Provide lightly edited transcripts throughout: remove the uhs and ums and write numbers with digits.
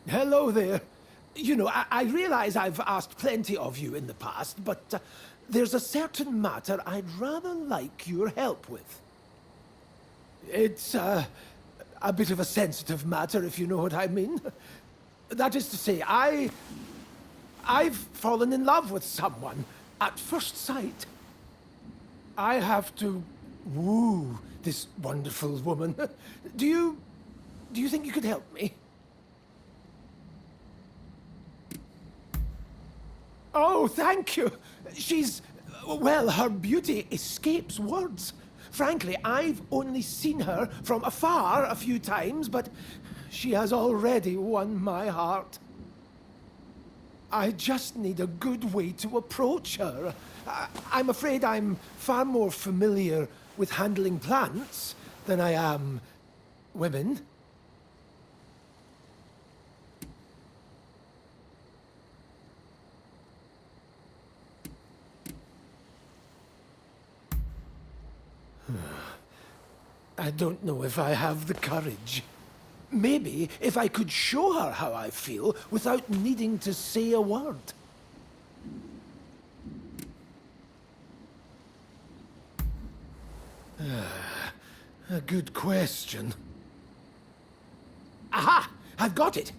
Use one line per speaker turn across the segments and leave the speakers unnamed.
Hello there. You know, I realize I've asked plenty of you in the past, but there's a certain matter I'd rather like your help with. It's a bit of a sensitive matter, if you know what I mean. That is to say, I've fallen in love with someone at first sight. I have to woo this wonderful woman. Do you think you could help me? Oh, thank you. Well, her beauty escapes words. Frankly, I've only seen her from afar a few times, but she has already won my heart. I just need a good way to approach her. I'm afraid I'm far more familiar with handling plants than I am women. I don't know if I have the courage. Maybe if I could show her how I feel without needing to say a word. A good question. Aha! I've got it!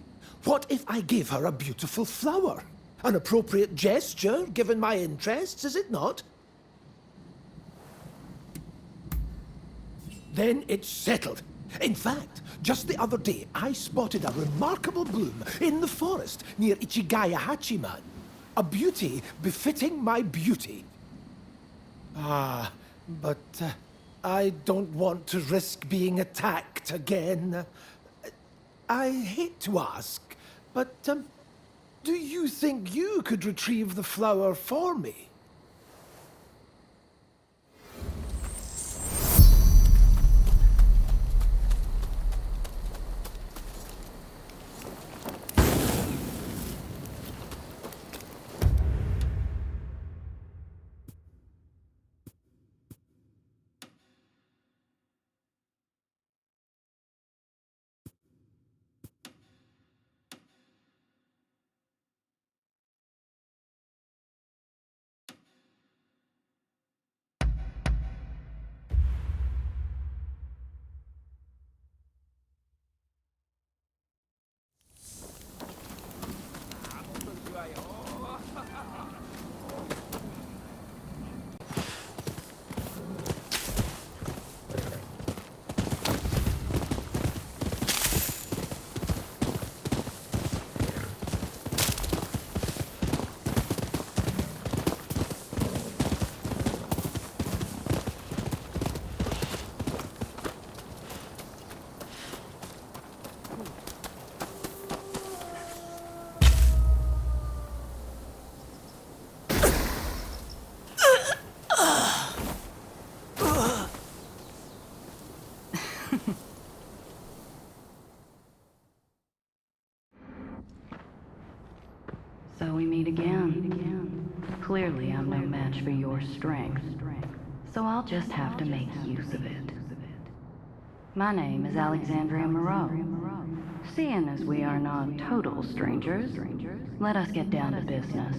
What if I gave her a beautiful flower? An appropriate gesture, given my interests, is it not? Then it's settled. In fact, just the other day, I spotted a remarkable bloom in the forest near Ichigaya Hachiman. A beauty befitting my beauty. But I don't want to risk being attacked again. I hate to ask, but do you think you could retrieve the flower for me?
So we meet again. Clearly, I'm no match for your strength, so I'll just have to make use of it. My name is Alexandria Moreau. Seeing as we are not total strangers, let us get down to business.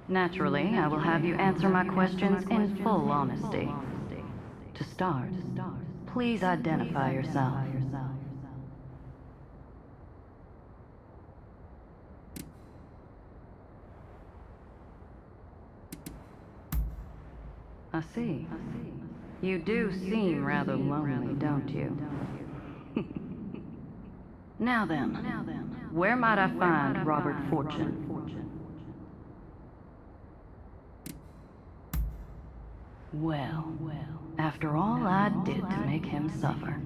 Naturally, I will have you answer my questions in full honesty. To start, please identify yourself. I see. You do seem rather lonely, don't you? Now then, where might I find Robert Fortune? Well, after all I did to make him suffer,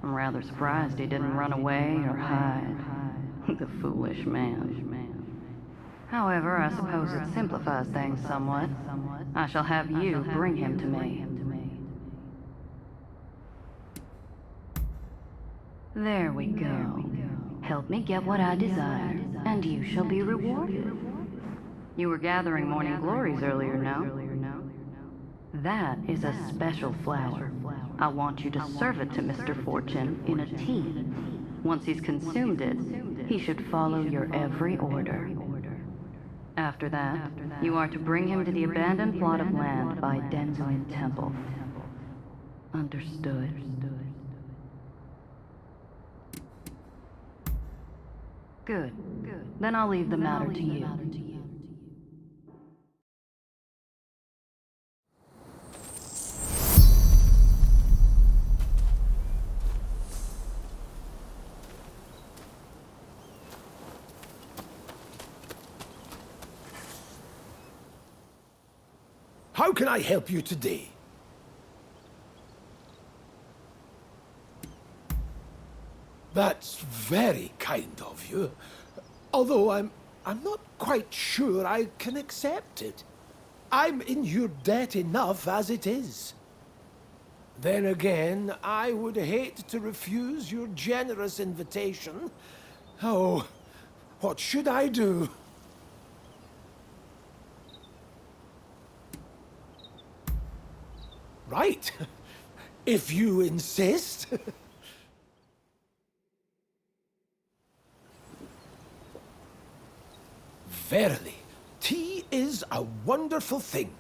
I'm rather surprised he didn't run away or hide. The foolish man. However, I suppose it simplifies things somewhat. I shall have you bring him to me. There we go. Help me get what I desire, and you shall be rewarded. You were gathering morning glories earlier, no? That is a special flower. I want you to serve it to Mr. Fortune in a tea. Once he's consumed it, he should follow your every order. After that, you are to bring him to the abandoned plot of land by Denzin Temple. Understood? Good. Then I'll leave the matter to you.
How can I help you today? That's very kind of you. Although I'm not quite sure I can accept it. I'm in your debt enough as it is. Then again, I would hate to refuse your generous invitation. Oh, what should I do? Right. If you insist. Verily, tea is a wonderful thing.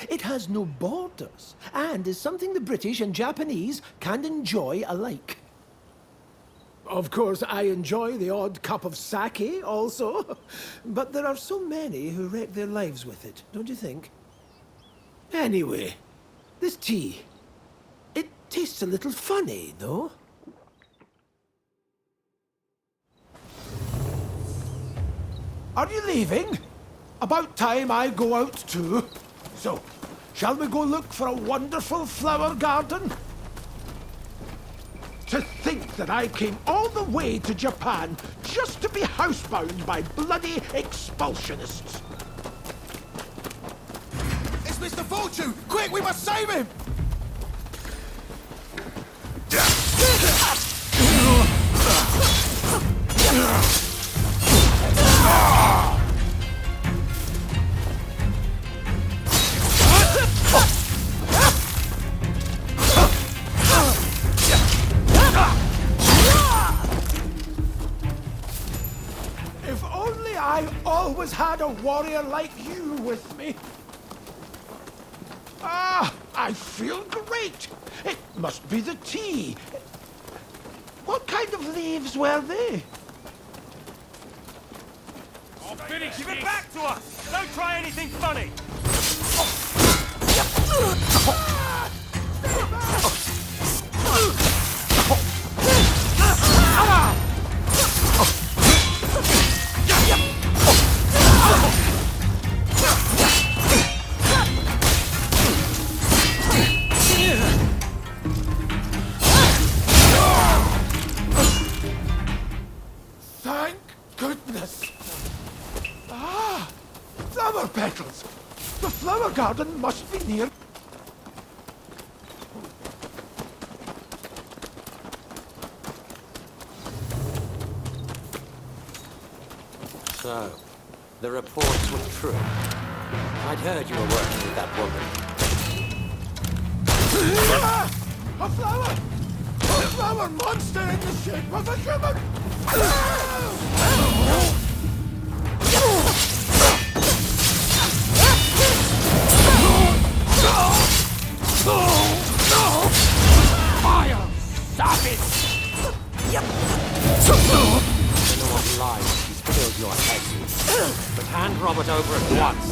It has no borders, and is something the British and Japanese can enjoy alike. Of course, I enjoy the odd cup of sake also, but there are so many who wreck their lives with it, don't you think? Anyway, this tea, it tastes a little funny, no? Are you leaving? About time I go out too. So, shall we go look for a wonderful flower garden? To think that I came all the way to Japan just to be housebound by bloody expulsionists.
It's Mr. Fortune! Quick, we must save him!
If only I always had a warrior like you with me. Ah, I feel great. It must be the tea. What kind of leaves were they?
Oh, finish! Give it back to us! Don't try anything funny!
Thank goodness. Ah, flower petals. The flower garden must be near.
So, the reports were true. I'd heard you were working with that woman.
Ah, a flower! A flower monster in the shape of a human!
Fire! Savage!
I don't know what lies she's filled your head with, but hand Robert over at once.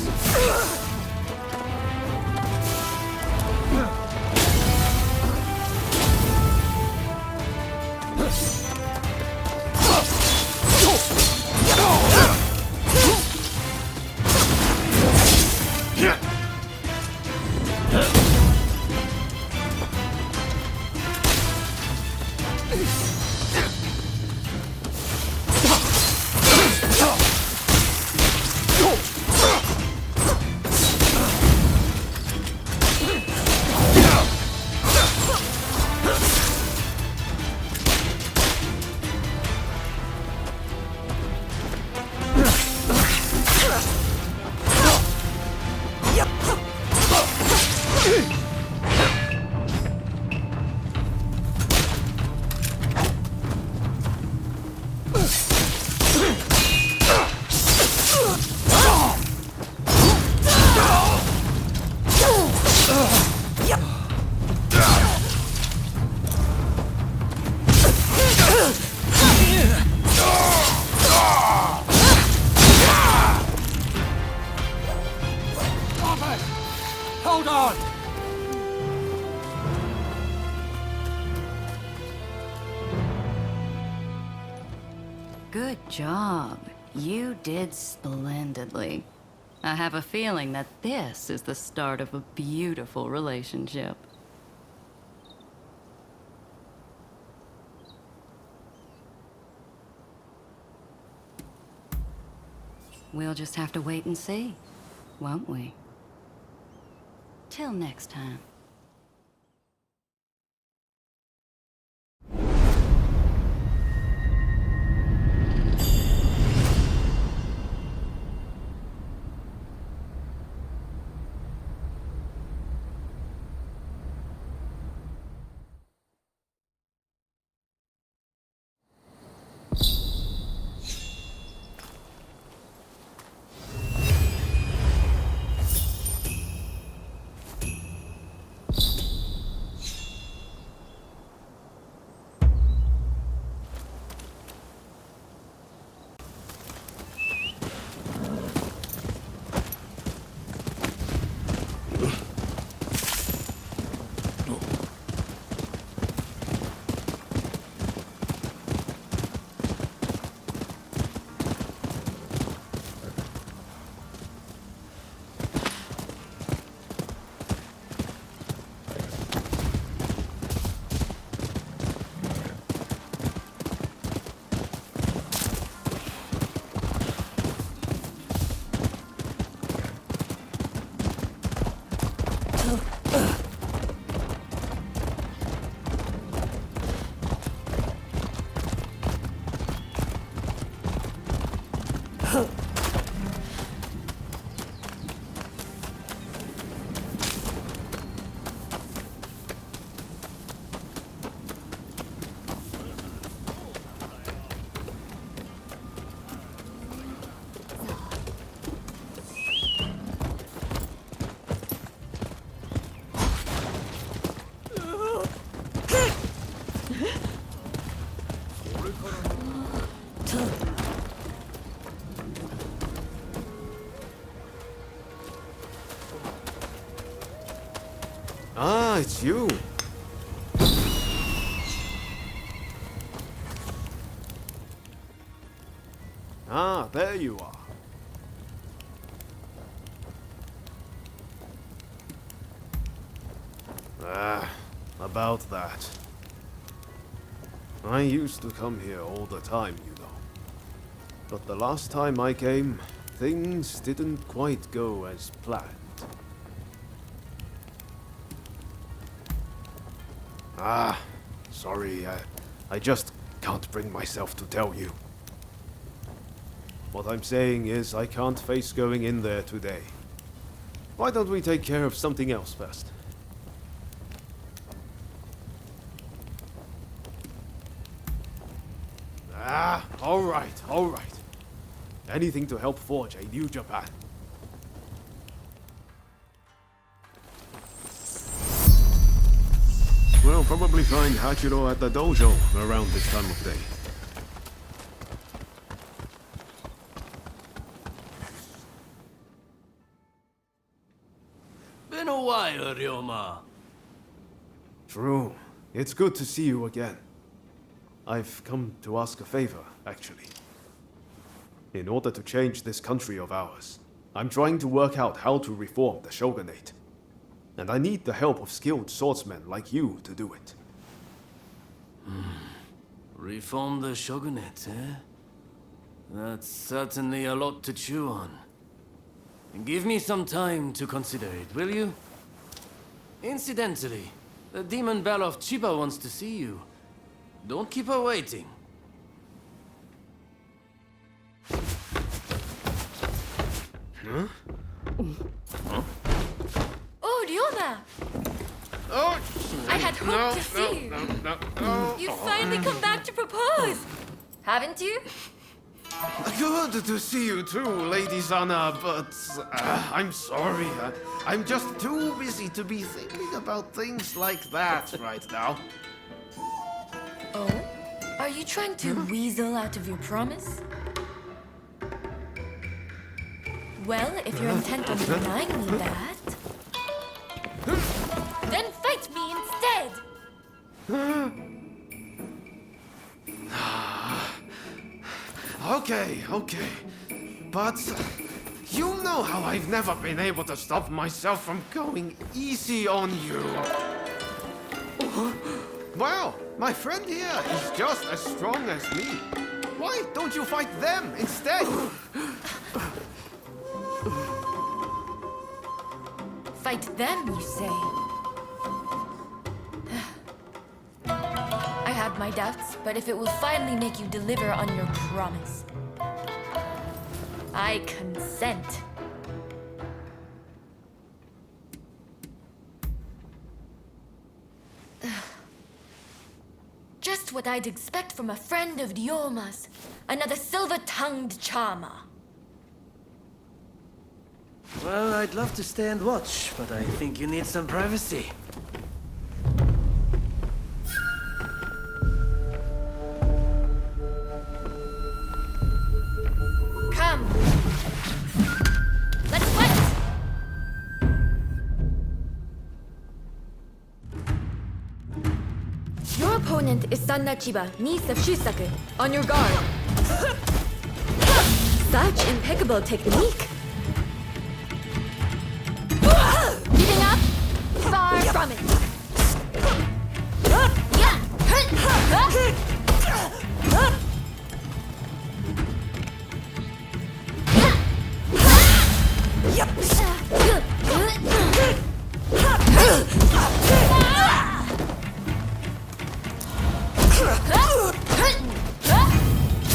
Good job. You did splendidly. I have a feeling that this is the start of a beautiful relationship. We'll just have to wait and see, won't we? Till next time.
Ah, it's you. Ah, there you are. About that. I used to come here all the time, you know. But the last time I came, things didn't quite go as planned. Ah, sorry, I just can't bring myself to tell you. What I'm saying is I can't face going in there today. Why don't we take care of something else first? Ah, all right. Anything to help forge a new Japan. We'll probably find Hachiro at the dojo around this time of day.
Been a while, Ryoma.
True. It's good to see you again. I've come to ask a favor, actually. In order to change this country of ours, I'm trying to work out how to reform the shogunate. And I need the help of skilled swordsmen like you to do it.
Reform the shogunate, eh? That's certainly a lot to chew on. Give me some time to consider it, will you? Incidentally, the demon belle of Chiba wants to see you. Don't keep her waiting.
Huh?
Oh, Ryoma!
Oh!
I had hoped to see you.
No.
You finally come back to propose! Haven't you?
Good to see you too, Lady Sana, but I'm sorry. I'm just too busy to be thinking about things like that right now.
Oh? Are you trying to weasel out of your promise? Well, if you're intent on denying me that, then fight me instead!
Okay. But you know how I've never been able to stop myself from going easy on you. Well, my friend here is just as strong as me. Why don't you fight them instead?
Fight them, you say? I have my doubts, but if it will finally make you deliver on your promise, I consent. Just what I'd expect from a friend of Ryoma's. Another silver-tongued charmer.
Well, I'd love to stay and watch, but I think you need some privacy.
Come. Let's fight! Your opponent is Sanna Chiba, niece of Shusaku. On your guard. Such impeccable technique. Giving up? Far from it.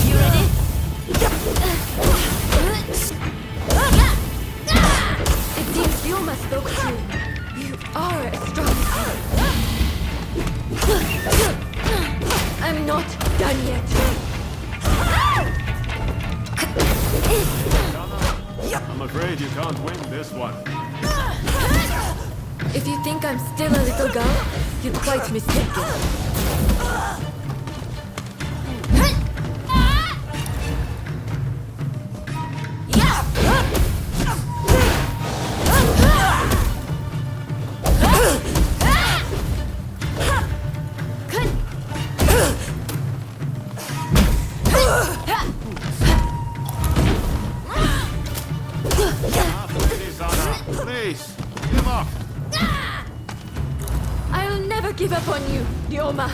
You ready? It seems Ryoma spoke true. You are a strong fighter. I'm not done yet.
I'm afraid you can't win this one.
If you think I'm still a little girl, you're quite mistaken.
Please, give up.
I'll never give up on you, Ryoma.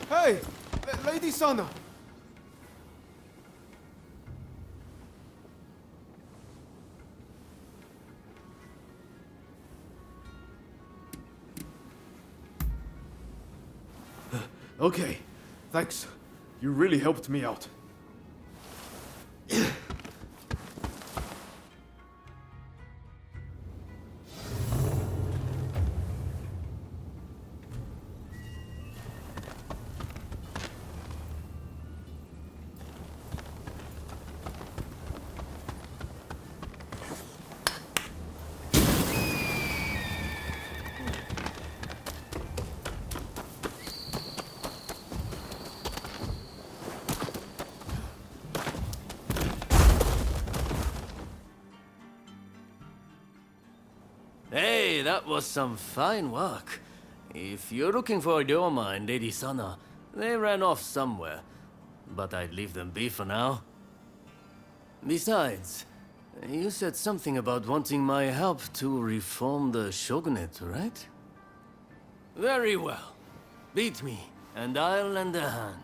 Hey, Lady Sana. Okay, thanks. You really helped me out.
Hey, that was some fine work. If you're looking for Ryoma and Lady Sana, they ran off somewhere. But I'd leave them be for now. Besides, you said something about wanting my help to reform the shogunate, right? Very well. Beat me, and I'll lend a hand.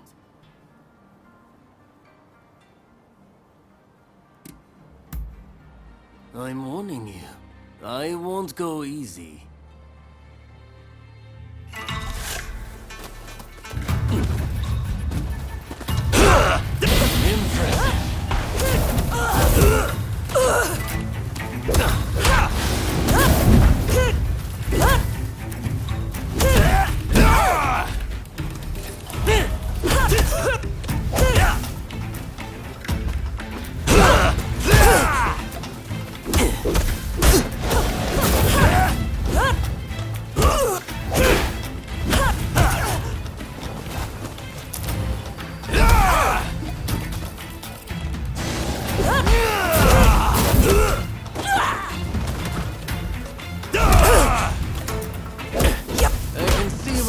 I'm warning you. I won't go easy.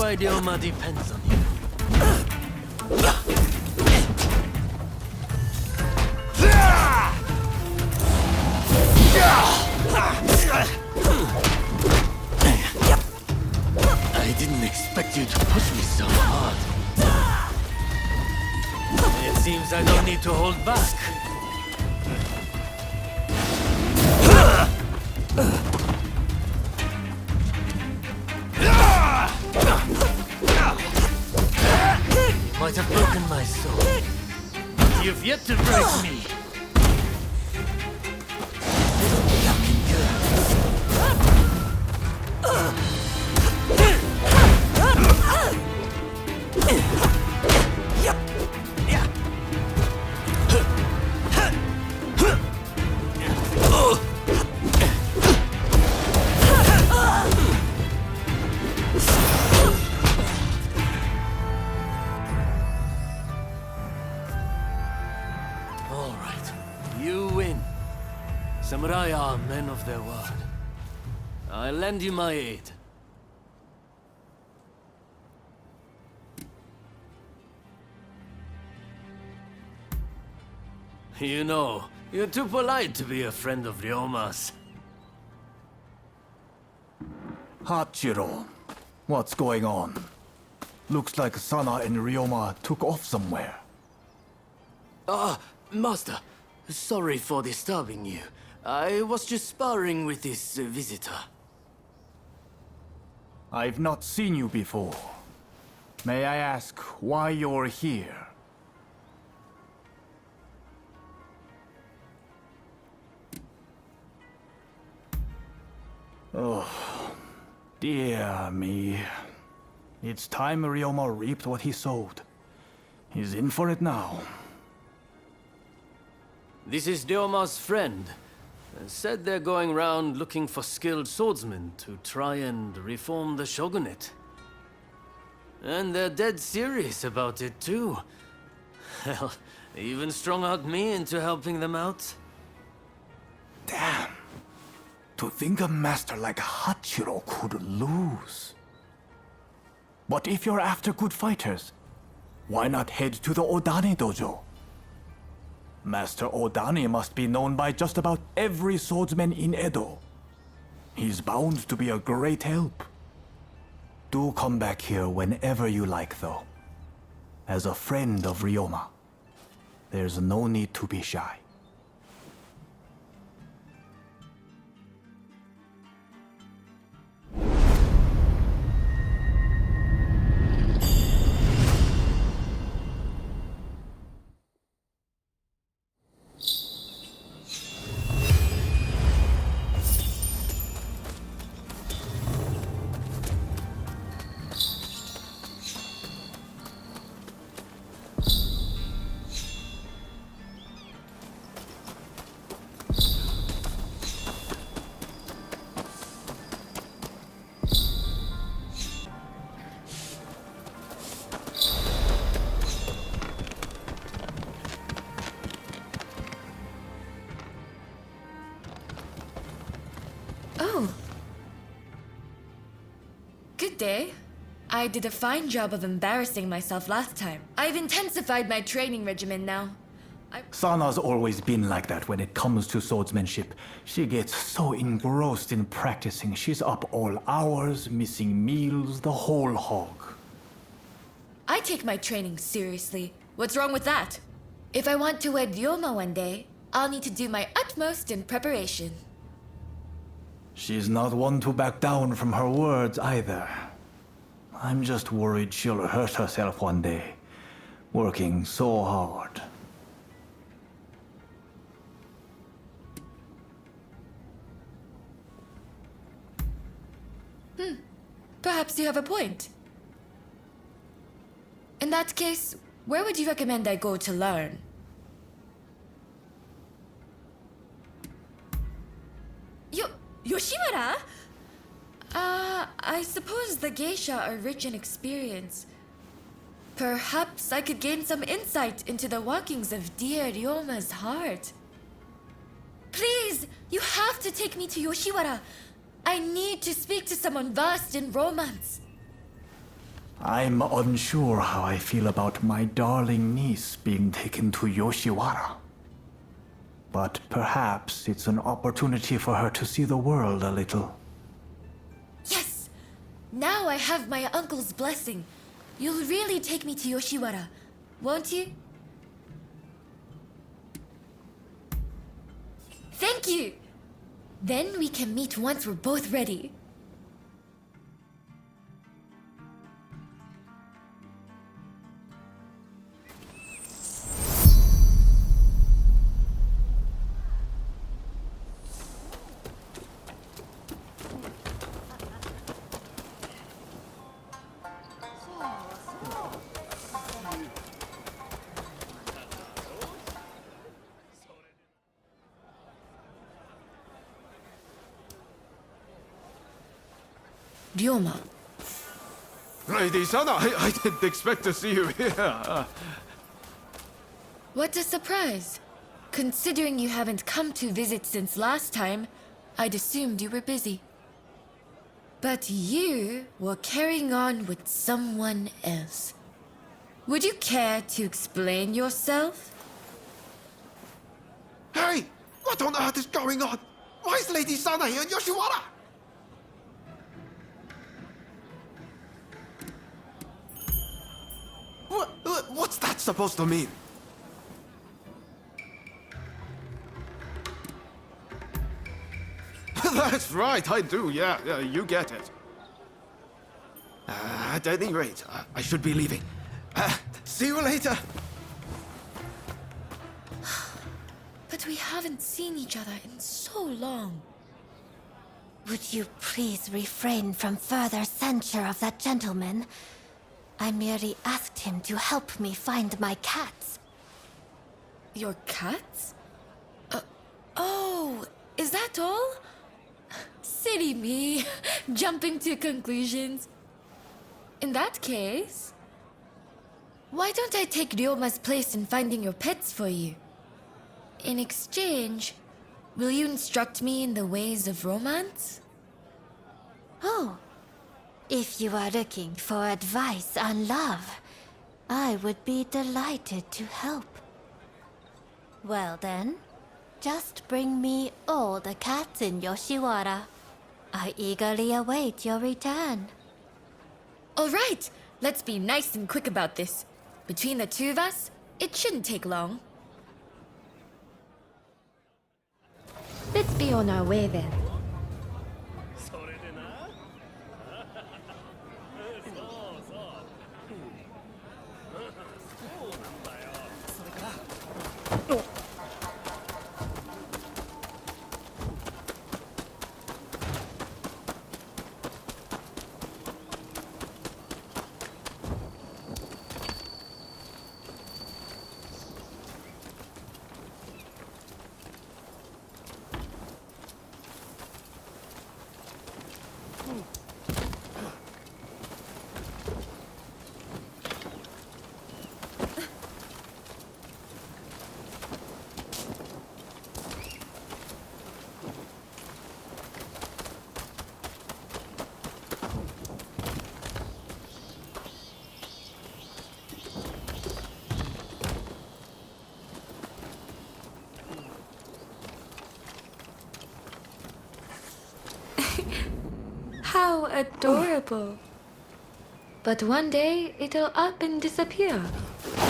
my Ryoma depends on you. I didn't expect you to push me so hard. It seems I don't need to hold back. Might have broken my soul, but you've yet to break me. Looking good. All right, you win. Samurai are men of their word. I'll lend you my aid. You know, you're too polite to be a friend of Ryoma's.
Hachiro, what's going on? Looks like Sana and Ryoma took off somewhere.
Master, sorry for disturbing you. I was just sparring with this visitor.
I've not seen you before. May I ask why you're here? Oh, dear me. It's time Ryoma reaped what he sowed. He's in for it now.
This is Ryoma's friend. Said they're going around looking for skilled swordsmen to try and reform the shogunate. And they're dead serious about it too. Hell, they even strung out me into helping them out.
Damn. To think a master like Hachiro could lose. But if you're after good fighters, why not head to the Odani dojo? Master Odani must be known by just about every swordsman in Edo. He's bound to be a great help. Do come back here whenever you like, though. As a friend of Ryoma, there's no need to be shy.
Oh. Good day. I did a fine job of embarrassing myself last time. I've intensified my training regimen now.
Sana's always been like that when it comes to swordsmanship. She gets so engrossed in practicing, she's up all hours, missing meals, the whole hog.
I take my training seriously. What's wrong with that? If I want to wed Ryoma one day, I'll need to do my utmost in preparation.
She's not one to back down from her words either. I'm just worried she'll hurt herself one day, working so hard.
Perhaps you have a point. In that case, where would you recommend I go to learn? Yoshiwara? I suppose the geisha are rich in experience. Perhaps I could gain some insight into the workings of dear Ryoma's heart. Please, you have to take me to Yoshiwara. I need to speak to someone versed in romance.
I'm unsure how I feel about my darling niece being taken to Yoshiwara. But perhaps it's an opportunity for her to see the world a little.
Yes! Now I have my uncle's blessing. You'll really take me to Yoshiwara, won't you? Thank you! Then we can meet once we're both ready. Ryoma.
Lady Sana, I didn't expect to see you here.
What a surprise. Considering you haven't come to visit since last time, I'd assumed you were busy. But you were carrying on with someone else. Would you care to explain yourself?
Hey! What on earth is going on? Why is Lady Sana here in Yoshiwara? What's that supposed to mean? That's right, I do, yeah, you get it. At any rate, I should be leaving. See you later.
But we haven't seen each other in so long.
Would you please refrain from further censure of that gentleman? I merely asked him to help me find my cats.
Your cats? Oh, is that all? Silly me, jumping to conclusions. In that case, why don't I take Ryoma's place in finding your pets for you? In exchange, will you instruct me in the ways of romance?
Oh, if you are looking for advice on love, I would be delighted to help. Well then, just bring me all the cats in Yoshiwara. I eagerly await your return.
All right, let's be nice and quick about this. Between the two of us, it shouldn't take long. Let's be on our way then. How adorable. But one day, it'll up and disappear,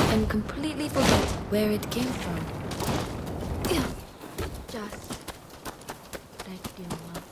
and completely forget where it came from. Just like Ryoma.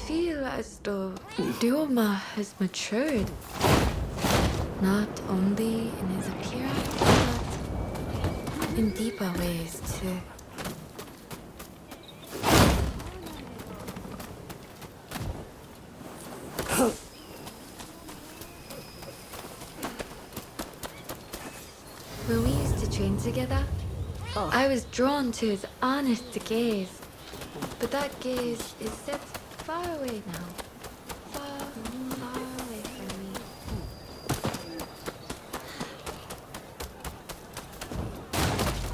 feel as though Ryoma has matured. Not only in his appearance, but in deeper ways too. When we used to train together, I was drawn to his honest gaze. But that gaze is set far away now. Far, far away from me.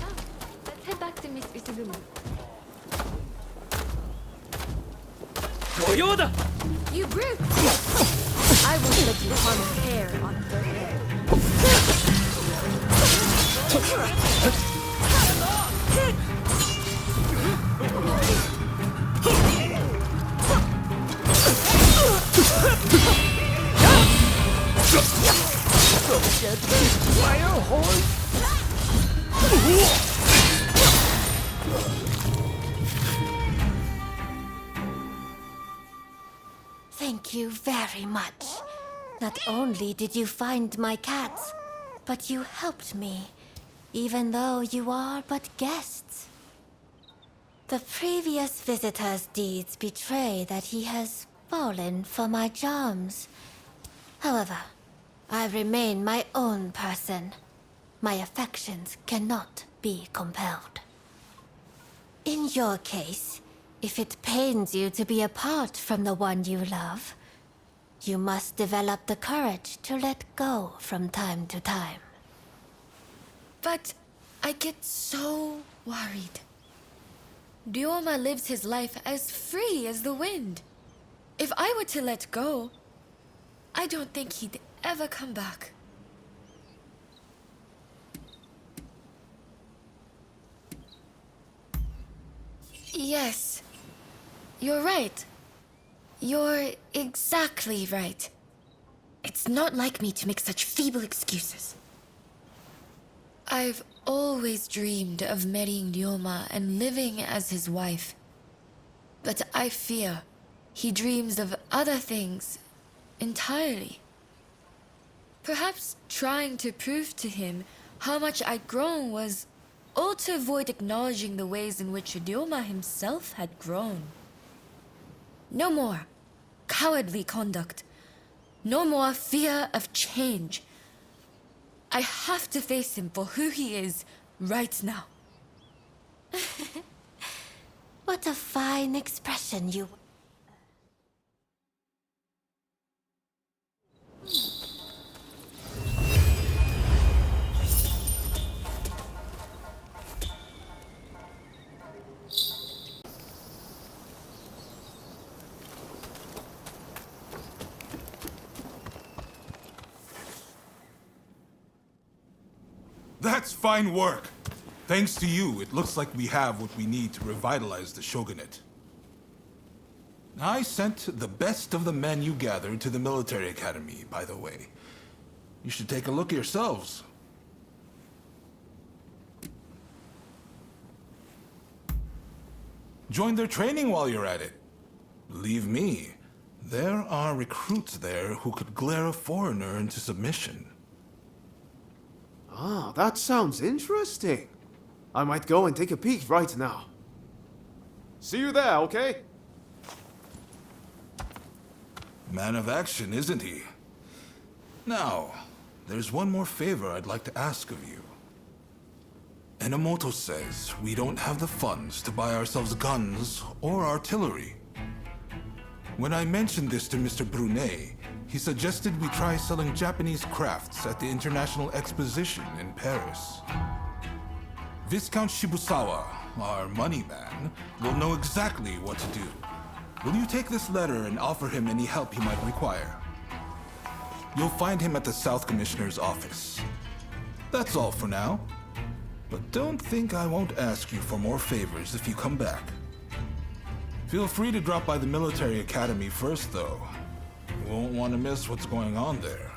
Come, let's head back to Miss Usugumi. You brute! I won't let you harm a hair on her head.
Thank you very much. Not only did you find my cats, but you helped me, even though you are but guests. The previous visitor's deeds betray that he has fallen for my charms. However, I remain my own person. My affections cannot be compelled. In your case, if it pains you to be apart from the one you love, you must develop the courage to let go from time to time.
But I get so worried. Ryoma lives his life as free as the wind. If I were to let go, I don't think he'd ever come back. Yes, you're right. You're exactly right. It's not like me to make such feeble excuses. I've always dreamed of marrying Ryoma and living as his wife. But I fear he dreams of other things entirely. Perhaps trying to prove to him how much I'd grown was all to avoid acknowledging the ways in which Ryoma himself had grown. No more cowardly conduct. No more fear of change. I have to face him for who he is right now.
What a fine expression you...
That's fine work. Thanks to you, it looks like we have what we need to revitalize the shogunate. I sent the best of the men you gathered to the military academy, by the way. You should take a look yourselves. Join their training while you're at it. Believe me, there are recruits there who could glare a foreigner into submission.
Ah, that sounds interesting. I might go and take a peek right now. See you there, okay?
Man of action, isn't he? Now, there's one more favor I'd like to ask of you. Enomoto says we don't have the funds to buy ourselves guns or artillery. When I mentioned this to Mr. Brunet, he suggested we try selling Japanese crafts at the International Exposition in Paris. Viscount Shibusawa, our money man, will know exactly what to do. Will you take this letter and offer him any help he might require? You'll find him at the South Commissioner's office. That's all for now. But don't think I won't ask you for more favors if you come back. Feel free to drop by the military academy first, though. You won't want to miss what's going on there.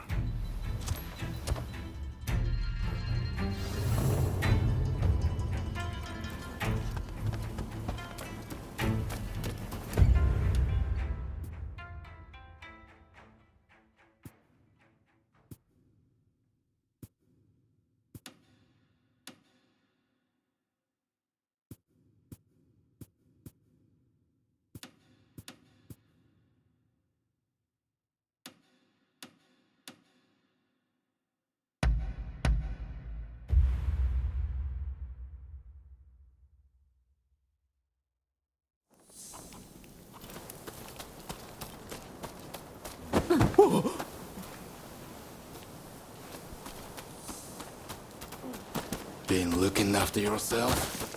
looking after yourself?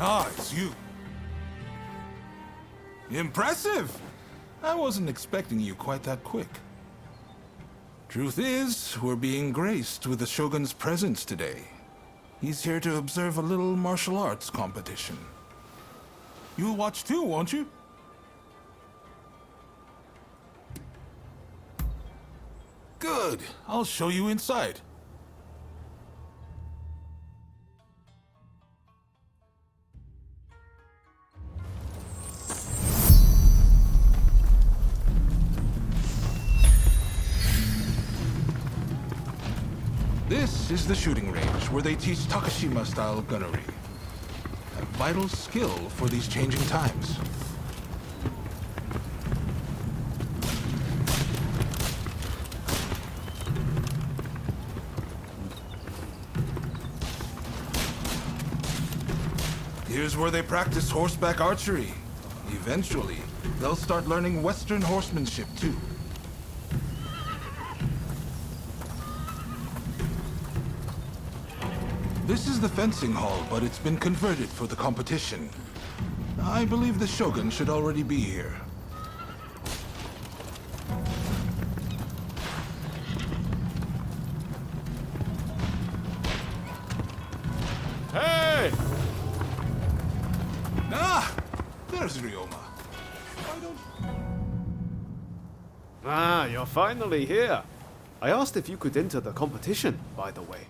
Ah, it's you. Impressive! I wasn't expecting you quite that quick. Truth is, we're being graced with the Shogun's presence today. He's here to observe a little martial arts competition. You'll watch too, won't you? Good. I'll show you inside. This is the shooting range where they teach Takashima-style gunnery. A vital skill for these changing times. Here's where they practice horseback archery. Eventually, they'll start learning Western horsemanship too. This is the fencing hall, but it's been converted for the competition. I believe the Shogun should already be here.
Hey!
Ah! There's Ryoma.
Ah, you're finally here. I asked if you could enter the competition, by the way.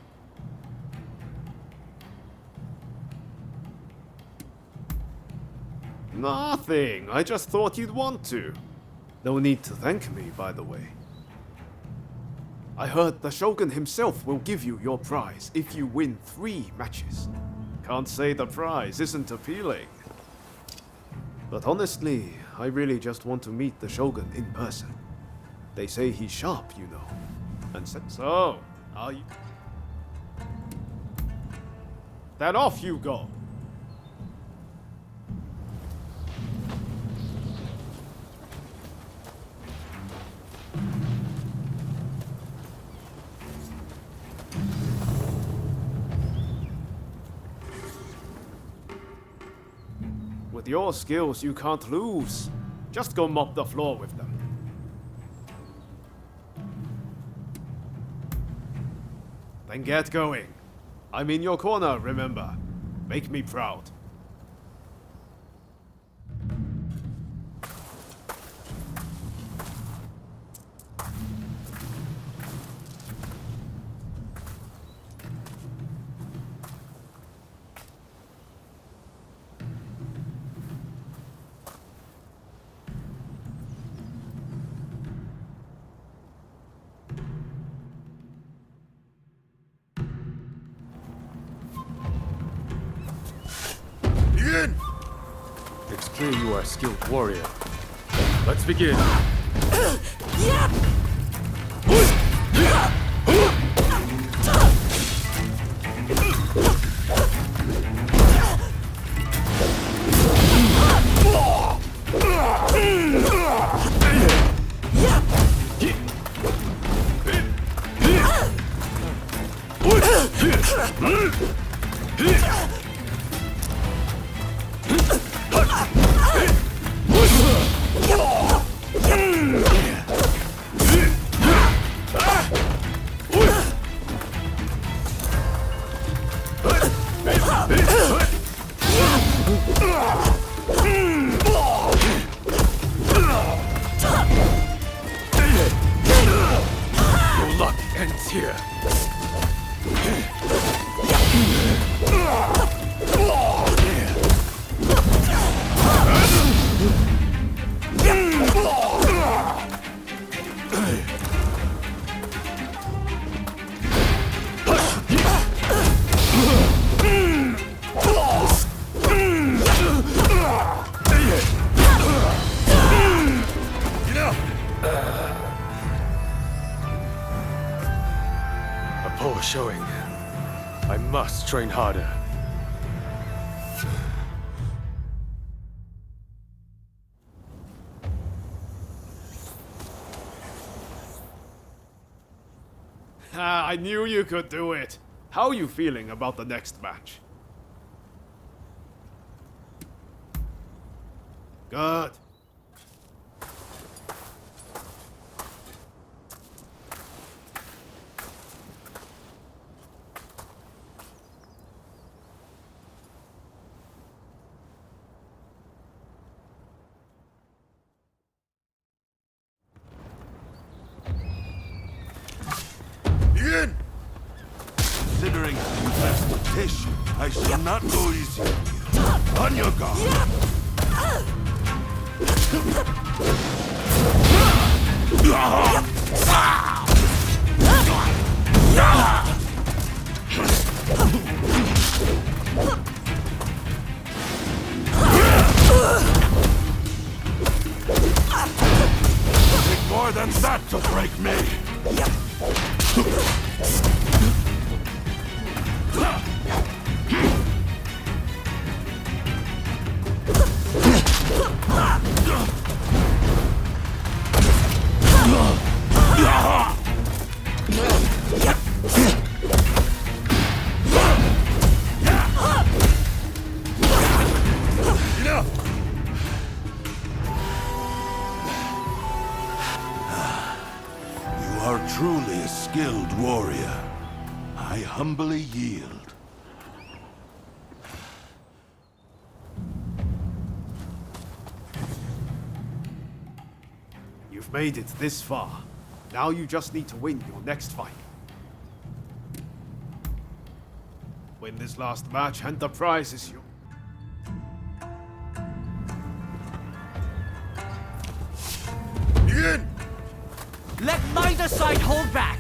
Nothing. I just thought you'd want to. No need to thank me, by the way. I heard the Shogun himself will give you your prize if you win 3 matches. Can't say the prize isn't appealing. But honestly, I really just want to meet the Shogun in person. They say he's sharp, you know. And so, are you... Then off you go! With your skills, you can't lose. Just go mop the floor with them. Then get going. I'm in your corner, remember. Make me proud. clear you are a skilled warrior. Let's begin.
Your luck ends here.
A poor showing. I must train harder. I knew you could do it. How are you feeling about the next match? Good.
Begin! Considering you best patient, I shall not go easy. On your guard. Take more than that to break me. You are truly a skilled warrior. I humbly yield.
You've made it this far. Now you just need to win your next fight. Win this last match and the prize is yours.
Begin!
Let neither side hold back!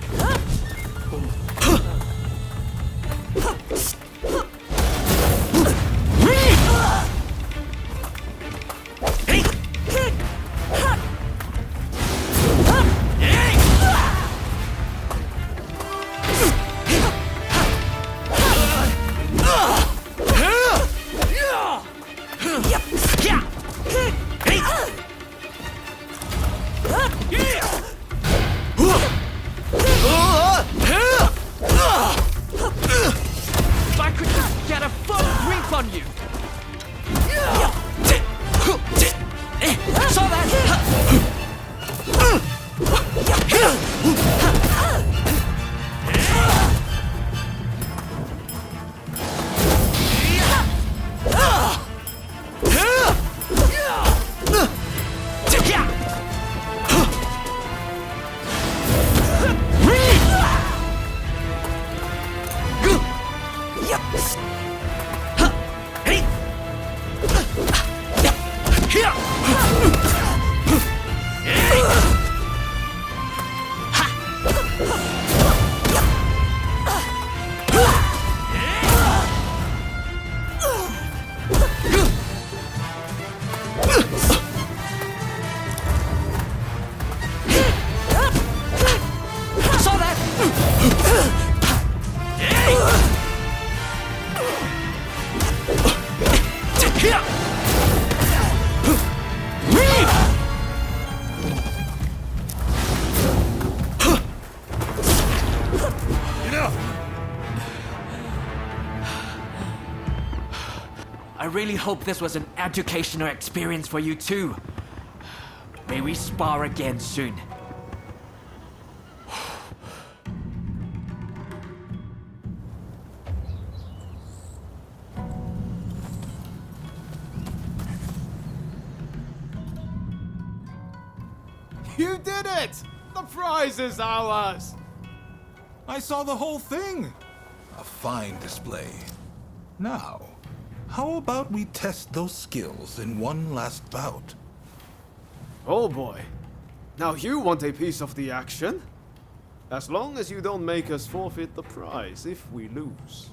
really hope this was an educational experience for you too. May we spar again soon.
You did it! The prize is ours!
I saw the whole thing. A fine display. Now, how about we test those skills in one last bout?
Oh boy. Now you want a piece of the action? As long as you don't make us forfeit the prize if we lose.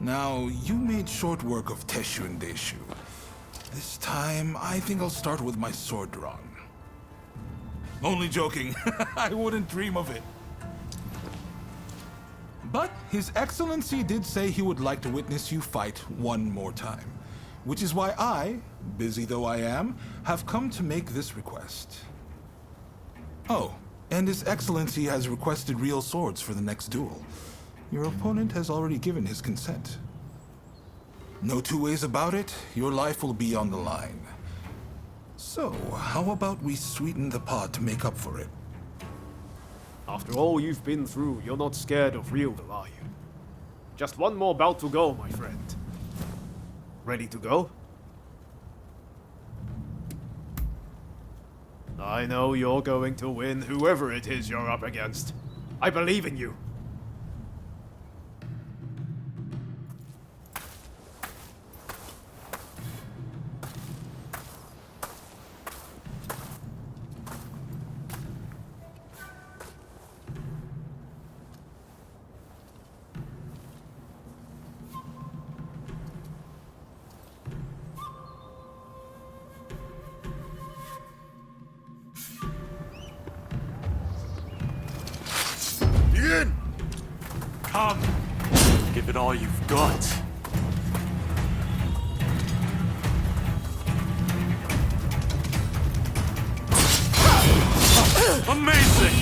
Now, you made short work of Teshu and Deishu. This time, I think I'll start with my sword drawn. Only joking. I wouldn't dream of it. But His Excellency did say he would like to witness you fight one more time. Which is why I, busy though I am, have come to make this request. Oh, and His Excellency has requested real swords for the next duel. Your opponent has already given his consent. No two ways about it, your life will be on the line. So, how about we sweeten the pot to make up for it?
After all you've been through, you're not scared of real, are you? Just one more bout to go, my friend. Ready to go? I know you're going to win, whoever it is you're up against. I believe in you.
Come! Give it all you've got. Amazing!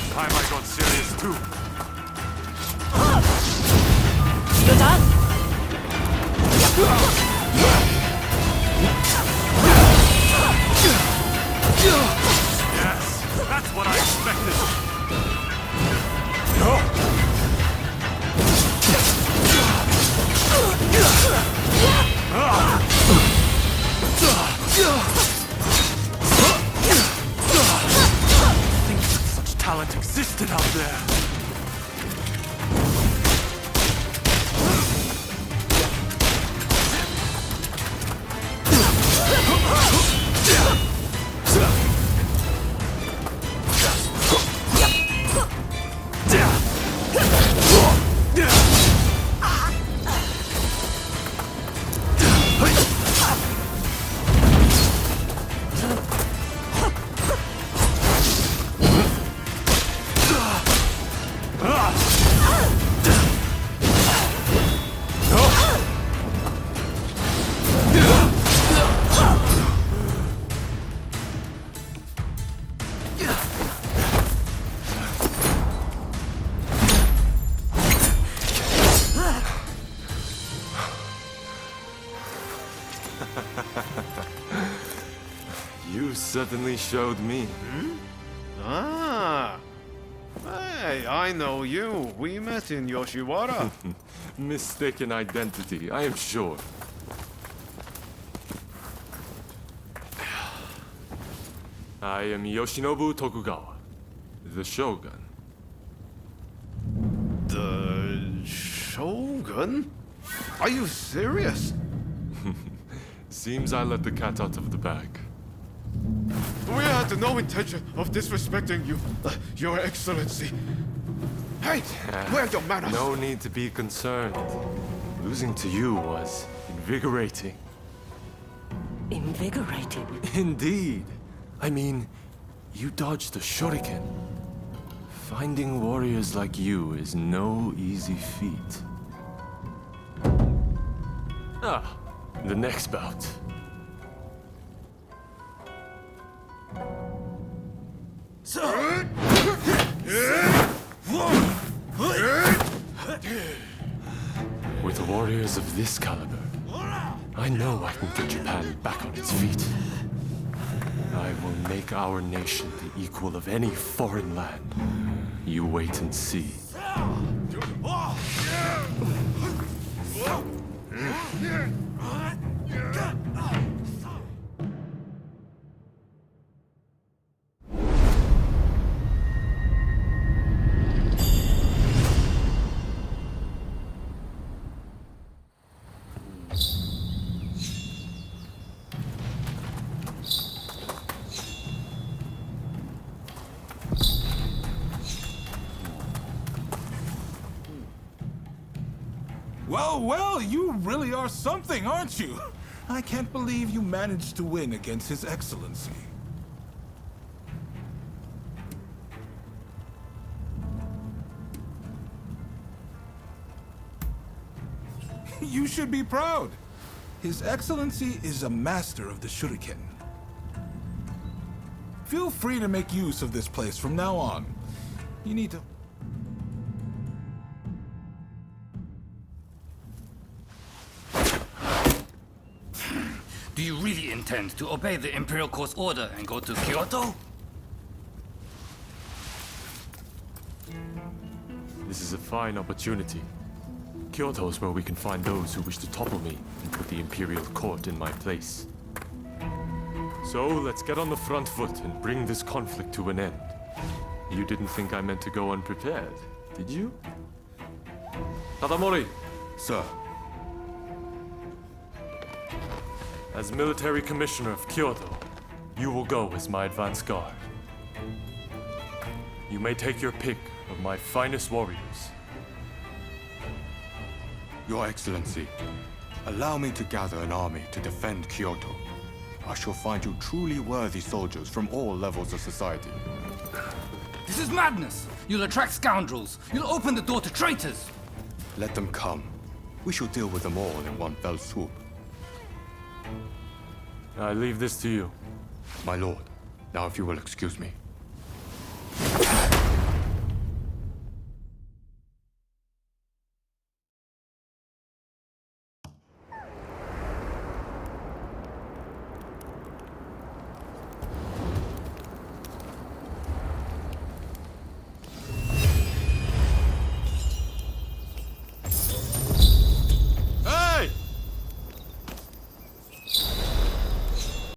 Time I got serious too. Yes, that's what I expected. Such talent existed out there.
You certainly showed me.
Ah! Hey, I know you. We met in Yoshiwara.
Mistaken identity, I am sure. I am Yoshinobu Tokugawa, the Shogun.
The Shogun? Are you serious?
Seems I let the cat out of the bag.
We had no intention of disrespecting you, Your Excellency. Hey! Where are your manners?
No need to be concerned. Losing to you was invigorating.
Invigorating?
Indeed. I mean, you dodged the shuriken. Finding warriors like you is no easy feat. Ah, the next bout. With warriors of this caliber, I know I can get Japan back on its feet. I will make our nation the equal of any foreign land. You wait and see.
Well, you really are something, aren't you? I can't believe you managed to win against His Excellency. You should be proud. His Excellency is a master of the shuriken. Feel free to make use of this place from now on. You need to...
Do you really intend to obey the Imperial Court's order and go to Kyoto?
This is a fine opportunity. Kyoto is where we can find those who wish to topple me and put the Imperial Court in my place. So, let's get on the front foot and bring this conflict to an end. You didn't think I meant to go unprepared, did you? Tadamori!
Sir.
As military commissioner of Kyoto, you will go as my advance guard. You may take your pick of my finest warriors.
Your Excellency, allow me to gather an army to defend Kyoto. I shall find you truly worthy soldiers from all levels of society.
This is madness! You'll attract scoundrels! You'll open the door to traitors!
Let them come. We shall deal with them all in one fell swoop.
I leave this to you.
My lord, now if you will excuse me.